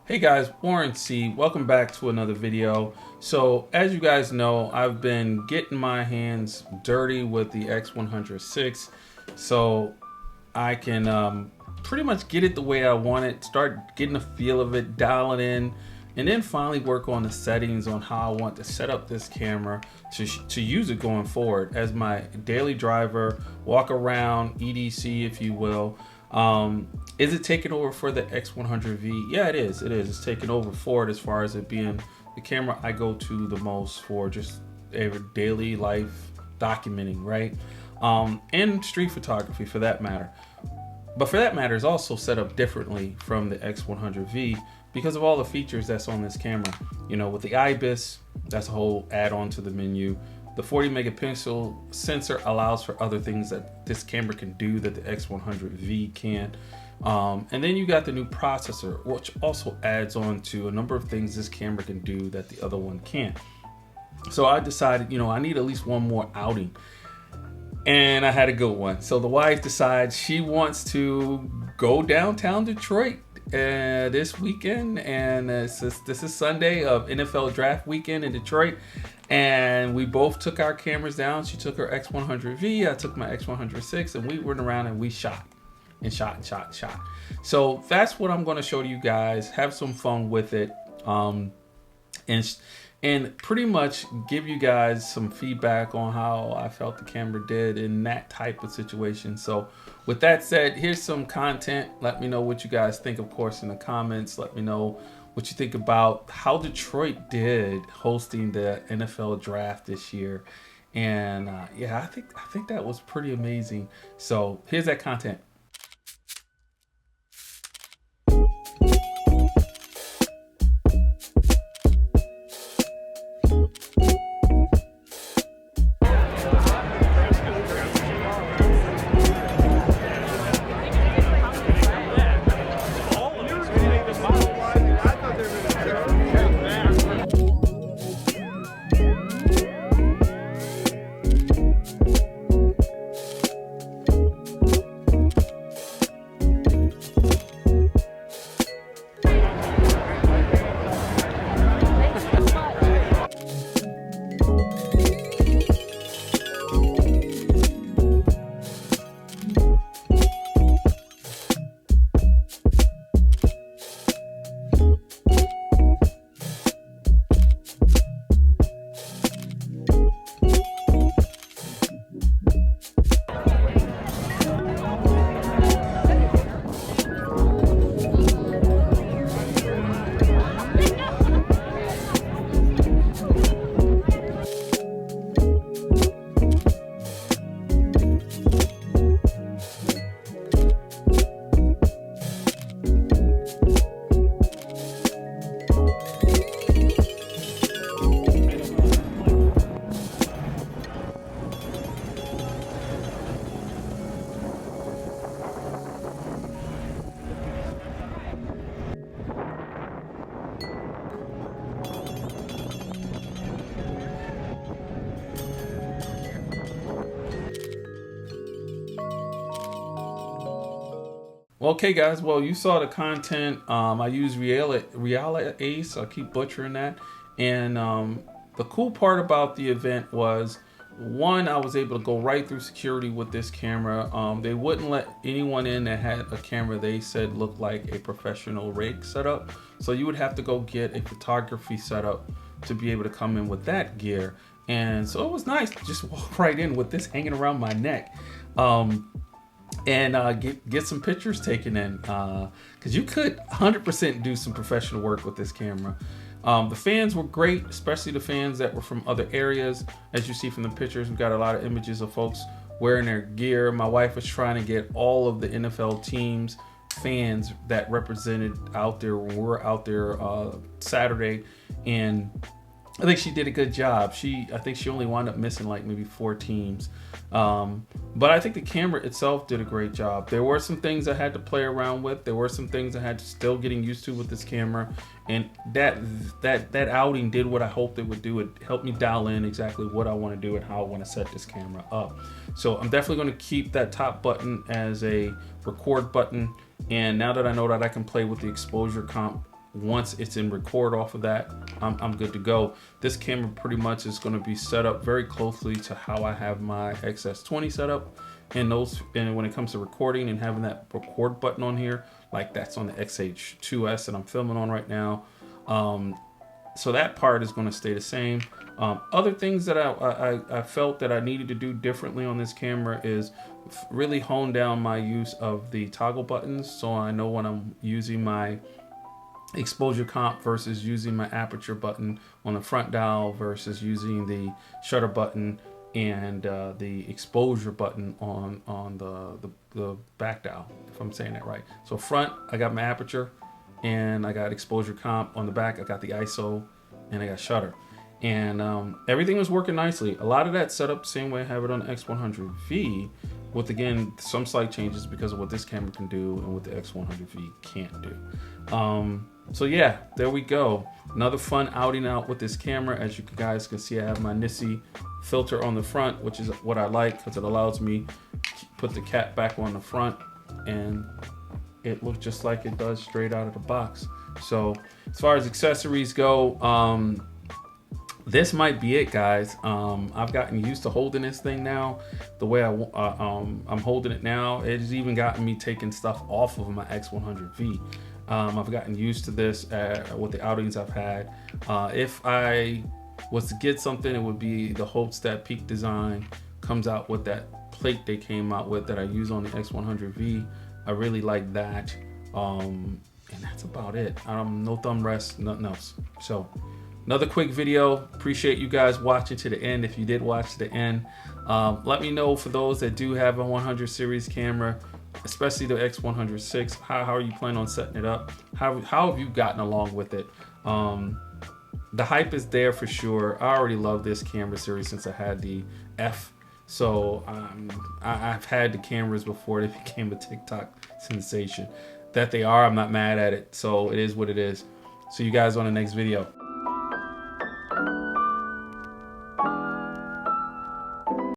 Hey guys, Warren C. Welcome back to another video. So as you guys know, I've been getting my hands dirty with the X100VI so I can pretty much get it the way I want it, start getting a feel of it, dial it in, and then finally work on the settings on how I want to set up this camera to use it going forward as my daily driver, walk around, EDC if you will. Is it taking over for the X100V? Yeah, it is. It's taking over for it as far as it being the camera I go to the most for just daily life documenting, right? And street photography for that matter. But for that matter, it's also set up differently from the X100V because of all the features that's on this camera. You know, with the IBIS, that's a whole add-on to the menu. The 40 megapixel sensor allows for other things that this camera can do that the X100V can't. And then you got the new processor, which also adds on to a number of things this camera can do that the other one can't. So I decided, you know, I need at least one more outing. And I had a good one. So the wife decides she wants to go downtown Detroit this weekend. And this is Sunday of NFL draft weekend in Detroit. And we both took our cameras down. She took her X100V, I took my X100VI, and we went around and we shot. So that's what I'm going to show you guys. Have some fun with it, and pretty much give you guys some feedback on how I felt the camera did in that type of situation. So with that said, here's some content. Let me know what you guys think, of course, in the comments. Let me know what you think about how Detroit did hosting the NFL draft this year. And yeah, I think that was pretty amazing. So here's that content. Okay guys, well you saw the content. I use Reala Ace, I keep butchering that. And the cool part about the event was, one, I was able to go right through security with this camera. They wouldn't let anyone in that had a camera they said looked like a professional rig setup. So you would have to go get a photography setup to be able to come in with that gear. And so it was nice to just walk right in with this hanging around my neck. And get some pictures taken in, because you could 100% do some professional work with this camera. The fans were great, especially the fans that were from other areas. As you see from the pictures, we got a lot of images of folks wearing their gear. My wife was trying to get all of the NFL teams fans that represented out there were out there Saturday, and I think she did a good job. I think she only wound up missing like maybe 4 teams. But I think the camera itself did a great job. There were some things I had to play around with. There were some things I had to still getting used to with this camera. And that outing did what I hoped it would do. It helped me dial in exactly what I want to do and how I want to set this camera up. So I'm definitely going to keep that top button as a record button. And now that I know that I can play with the exposure comp once it's in record off of that, I'm good to go. This camera pretty much is going to be set up very closely to how I have my XS20 set up. And when it comes to recording and having that record button on here, like that's on the XH2S that I'm filming on right now. So that part is going to stay the same. Other things that I felt that I needed to do differently on this camera is really hone down my use of the toggle buttons, so I know when I'm using my exposure comp versus using my aperture button on the front dial versus using the shutter button and the exposure button on the back dial, if I'm saying that right. So front, I got my aperture and I got exposure comp. On the back, I got the ISO and I got shutter. And everything was working nicely. A lot of that set up the same way I have it on the X100V, with again some slight changes because of what this camera can do and what the X100V can't do. So yeah, there we go. Another fun outing out with this camera. As you guys can see, I have my Nisi filter on the front, which is what I like because it allows me to put the cap back on the front and it looks just like it does straight out of the box. So as far as accessories go, this might be it, guys. I've gotten used to holding this thing now. The way I'm holding it now, it has even gotten me taking stuff off of my X100V. I've gotten used to this with the outings I've had. If I was to get something, it would be the hopes that Peak Design comes out with that plate they came out with that I use on the X100V. I really like that. And that's about it. No thumb rest, nothing else. So another quick video. Appreciate you guys watching to the end. If you did watch to the end, let me know for those that do have a 100 series camera, especially the X100VI, how are you planning on setting it up? How have you gotten along with it? The hype is there for sure. I already love this camera series since I had the F. So I've had the cameras before they became a TikTok sensation. That they are, I'm not mad at it. So it is what it is. See you guys on the next video.